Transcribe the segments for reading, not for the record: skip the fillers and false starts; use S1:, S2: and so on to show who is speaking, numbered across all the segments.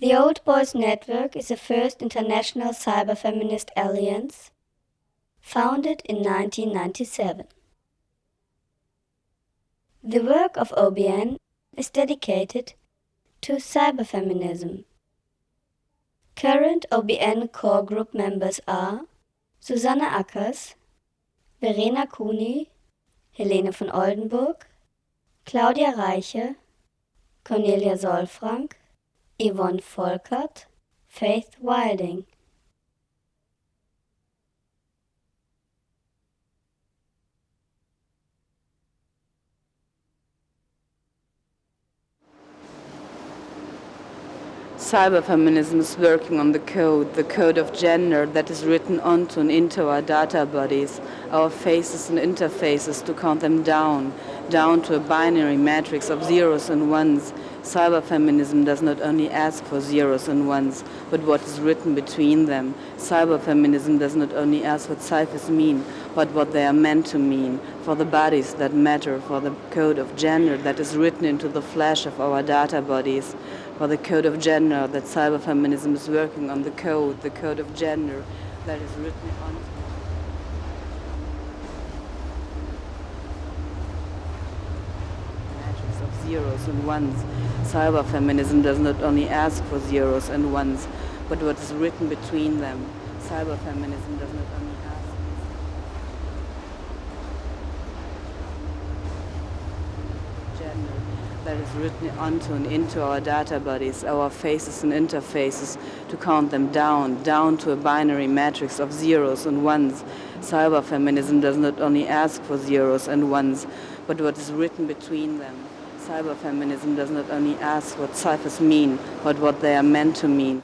S1: The Old Boys Network is the first international cyberfeminist alliance, founded in 1997. The work of OBN is dedicated to cyberfeminism. Current OBN core group members are Susanne Ackers, Verena Kuni, Helene von Oldenburg, Claudia Reiche, Cornelia Sollfrank, Yvonne Volkart, Faith Wilding.
S2: Cyberfeminism is working on the code of gender that is written onto and into our data bodies, our faces and interfaces to count them down to a binary matrix of zeros and ones. Cyberfeminism does not only ask for zeros and ones, but what is written between them. Cyberfeminism does not only ask what ciphers mean, but what they are meant to mean, for the bodies that matter, for the code of gender that is written into the flesh of our data bodies, for the code of gender that cyberfeminism is working on, the code of gender that is written on. Matrix of zeros and ones. Cyberfeminism does not only ask for zeros and ones, but what is written between them. Cyberfeminism does not only ask for gender that is written onto and into our data bodies, our faces and interfaces, to count them down to a binary matrix of zeros and ones. Cyberfeminism does not only ask for zeros and ones, but what is written between them. Cyberfeminism does not only ask what ciphers mean, but what they are meant to mean.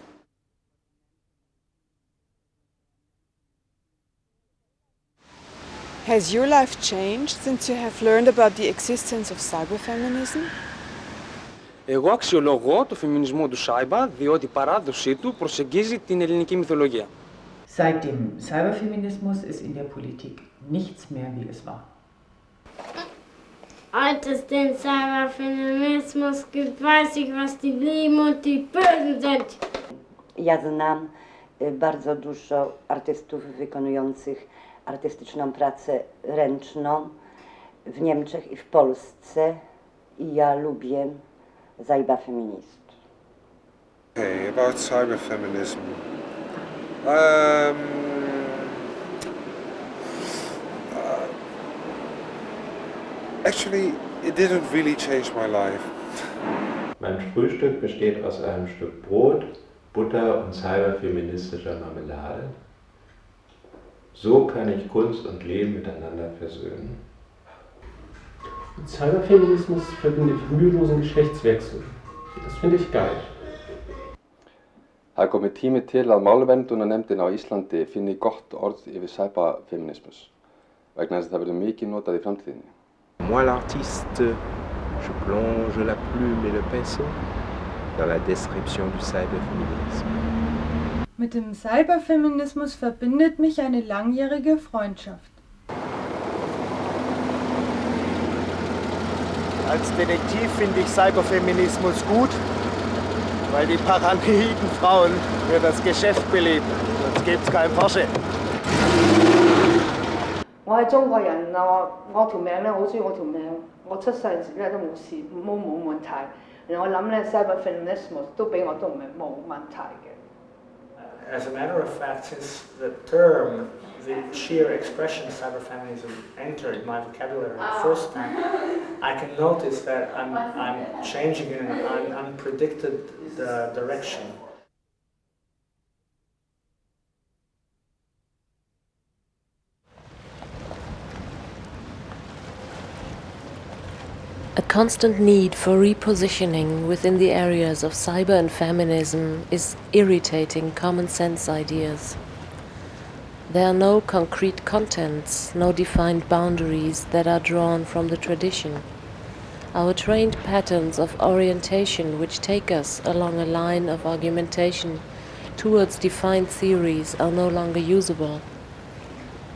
S3: Has your life changed since you have learned about the existence of cyberfeminism?
S4: Εγώ αξιολογώ το φεμινισμό του Cyber διότι η παράδοσή του προσεγγίζει την ελληνική μυθολογία.
S5: Seit dem Cyberfeminismus ist in der Politik nichts mehr, wie es war.
S6: Als es den Cyberfeminismus gibt, weiß ich, was die Lieben und die Bösen sind.
S7: Ja znam bardzo dużo artystów wykonujących artystyczną pracę ręczną w Niemczech i w Polsce i ja lubię cyberfeministów.
S8: Okay, about cyberfeminism. Actually, it didn't really change my life.
S9: Mein Frühstück besteht aus einem Stück Brot, Butter und cyberfeministischer Marmelade. So kann ich Kunst und Leben miteinander versöhnen.
S10: Mit Cyberfeminismus verbinde ich mühelosen Geschlechtswechsel. Das finde ich geil.
S11: Það er komið tími til að málverndunarnefndin á Íslandi finni gott orð yfir cyberfeminismus, vegna þess að það verður mikið notað í framtíðinni.
S12: Moi l'artiste, je plonge la plume et le pinceau dans la description du Cyberfeminisme.
S13: Mit dem Cyberfeminismus verbindet mich eine langjährige Freundschaft.
S14: Als Detektiv finde ich Cyberfeminismus gut, weil die paranoiden Frauen mir das Geschäft beleben. Sonst gibt's kein Porsche.
S15: 我係中國人啊！我條命咧，好中意我條命。我出世時咧都冇事，冇問題。然後我諗咧，cyberfeminism 都俾我都唔係冇問題嘅。
S16: As a matter of fact, since the term the sheer expression cyberfeminism entered my vocabulary the first time, I can notice that I'm changing in an unpredicted direction.
S17: A constant need for repositioning within the areas of cyber and feminism is irritating common sense ideas. There are no concrete contents, no defined boundaries that are drawn from the tradition. Our trained patterns of orientation which take us along a line of argumentation towards defined theories are no longer usable.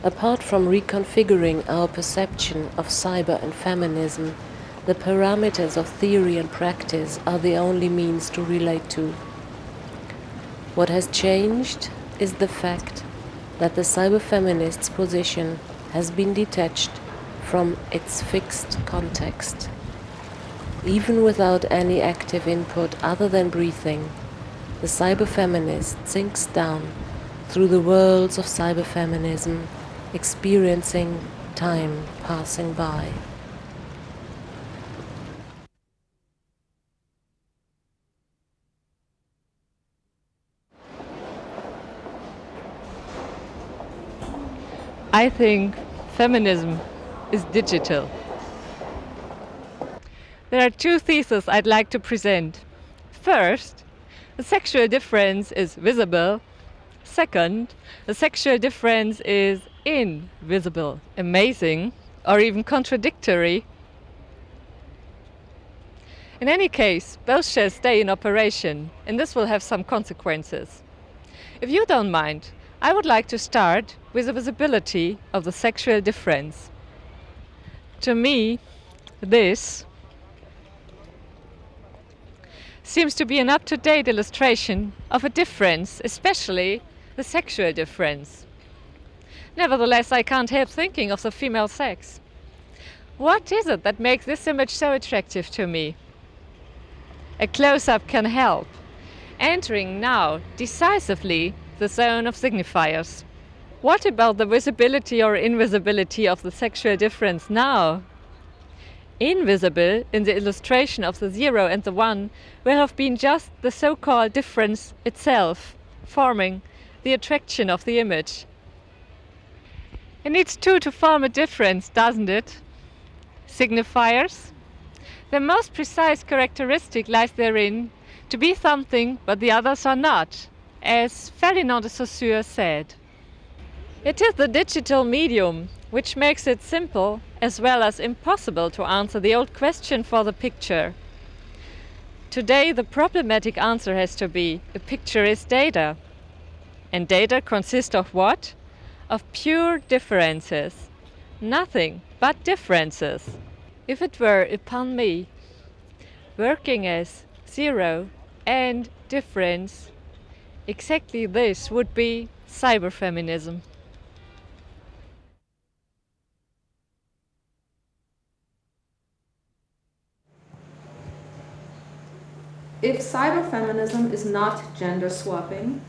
S17: Apart from reconfiguring our perception of cyber and feminism, the parameters of theory and practice are the only means to relate to. What has changed is the fact that the cyberfeminist's position has been detached from its fixed context. Even without any active input other than breathing, the cyberfeminist sinks down through the worlds of cyberfeminism, experiencing time passing by.
S18: I think feminism is digital. There are two theses I'd like to present. First, the sexual difference is visible. Second, the sexual difference is invisible. Amazing, or even contradictory. In any case, both shall stay in operation, and this will have some consequences. If you don't mind, I would like to start with the visibility of the sexual difference. To me, this seems to be an up-to-date illustration of a difference, especially the sexual difference. Nevertheless, I can't help thinking of the female sex. What is it that makes this image so attractive to me? A close-up can help, entering now decisively the zone of signifiers. What about the visibility or invisibility of the sexual difference now? Invisible in the illustration of the 0 and the 1 will have been just the so-called difference itself, forming the attraction of the image. It needs two to form a difference, doesn't it? Signifiers. Their most precise characteristic lies therein to be something but the others are not, as Verena de Saussure said. It is the digital medium which makes it simple as well as impossible to answer the old question for the picture. Today the problematic answer has to be, a picture is data. And data consist of what? Of pure differences. Nothing but differences. If it were upon me, working as 0 and difference, exactly this would be cyberfeminism.
S19: If cyberfeminism is not gender swapping,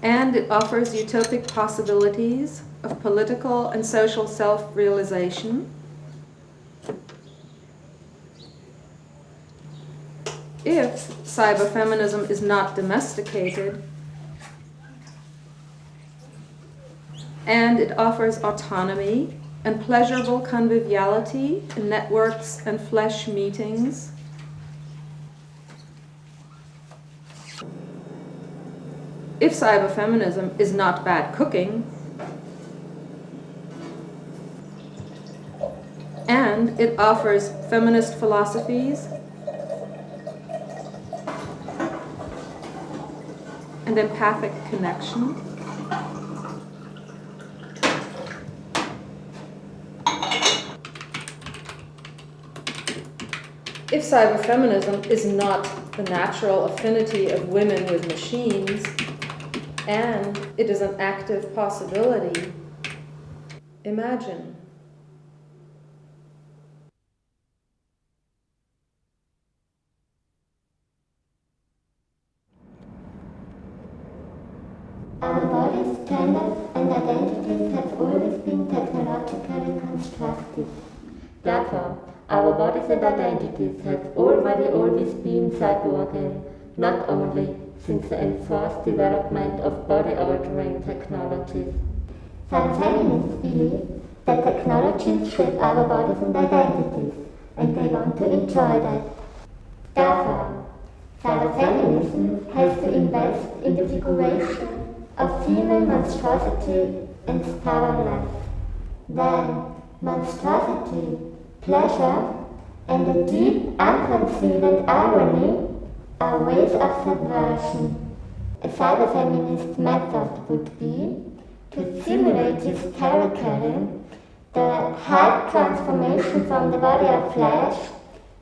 S19: and it offers utopic possibilities of political and social self-realization, if cyberfeminism is not domesticated, and it offers autonomy and pleasurable conviviality in networks and flesh meetings, if cyberfeminism is not bad cooking, and it offers feminist philosophies and empathic connection, if cyberfeminism is not the natural affinity of women with machines, and it is an active possibility, imagine.
S20: Our bodies, genders, and identities have always been technologically constructed. Therefore, our bodies and identities have already always been cyborg, not only since the enforced development of body-altering technologies. Some feminists believe that technologies shape our bodies and identities, and they want to enjoy that. Therefore, cyberfeminism has to invest in the figuration of female monstrosity and stubbornness. Then, monstrosity, pleasure, and a deep, unconcealed irony are ways of subversion. A cyberfeminist method would be to simulate hysterically the high transformation from the body of flesh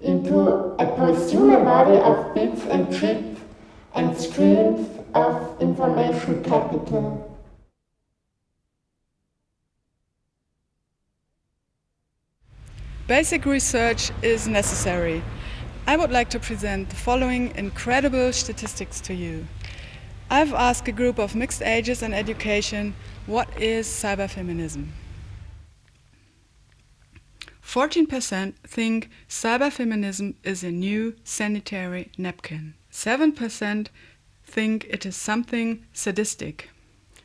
S20: into a post-human body of bits and chips and streams of information capital.
S21: Basic research is necessary. I would like to present the following incredible statistics to you. I've asked a group of mixed ages and education, what is cyberfeminism? 14% think cyberfeminism is a new sanitary napkin. 7% think it is something sadistic.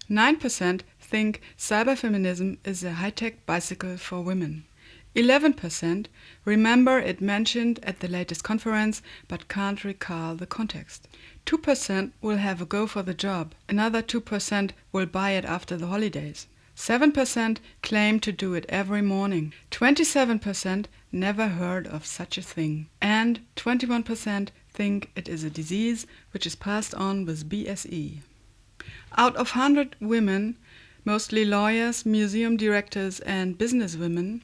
S21: 9% think cyberfeminism is a high-tech bicycle for women. 11% remember it mentioned at the latest conference but can't recall the context. 2% will have a go for the job. Another 2% will buy it after the holidays. 7% claim to do it every morning. 27% never heard of such a thing. And 21% think it is a disease which is passed on with BSE. Out of 100 women, mostly lawyers, museum directors and businesswomen,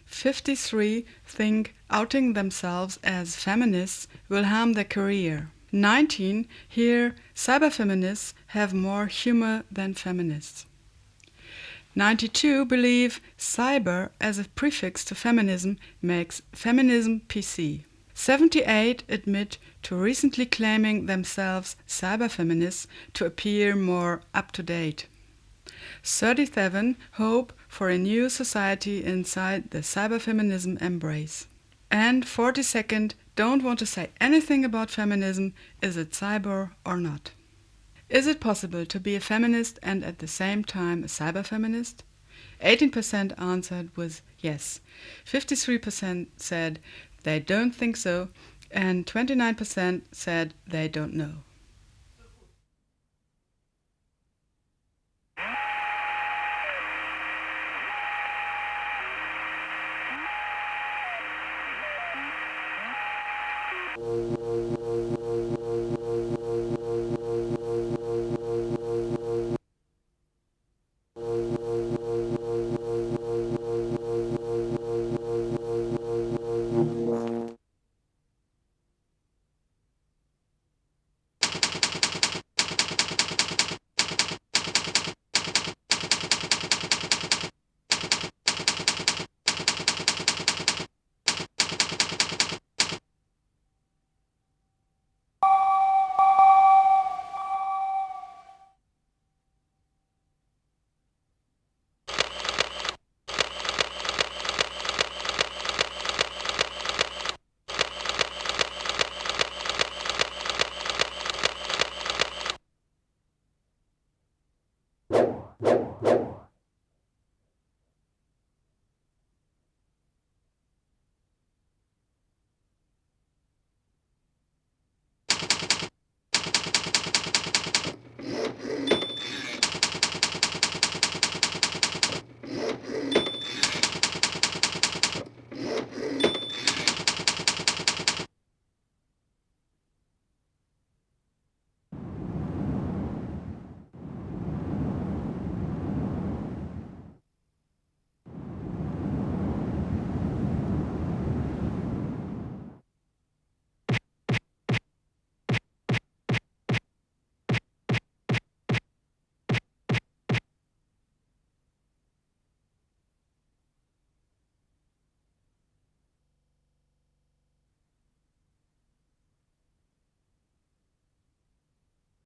S21: 53 think outing themselves as feminists will harm their career. 19 hear cyberfeminists have more humor than feminists. 92 believe cyber as a prefix to feminism makes feminism PC. 78 admit to recently claiming themselves cyberfeminists to appear more up-to-date. 37 hope for a new society inside the cyberfeminism embrace. And 42nd don't want to say anything about feminism, is it cyber or not. Is it possible to be a feminist and at the same time a cyberfeminist? 18% answered with yes. 53% said they don't think so, and 29% said they don't know.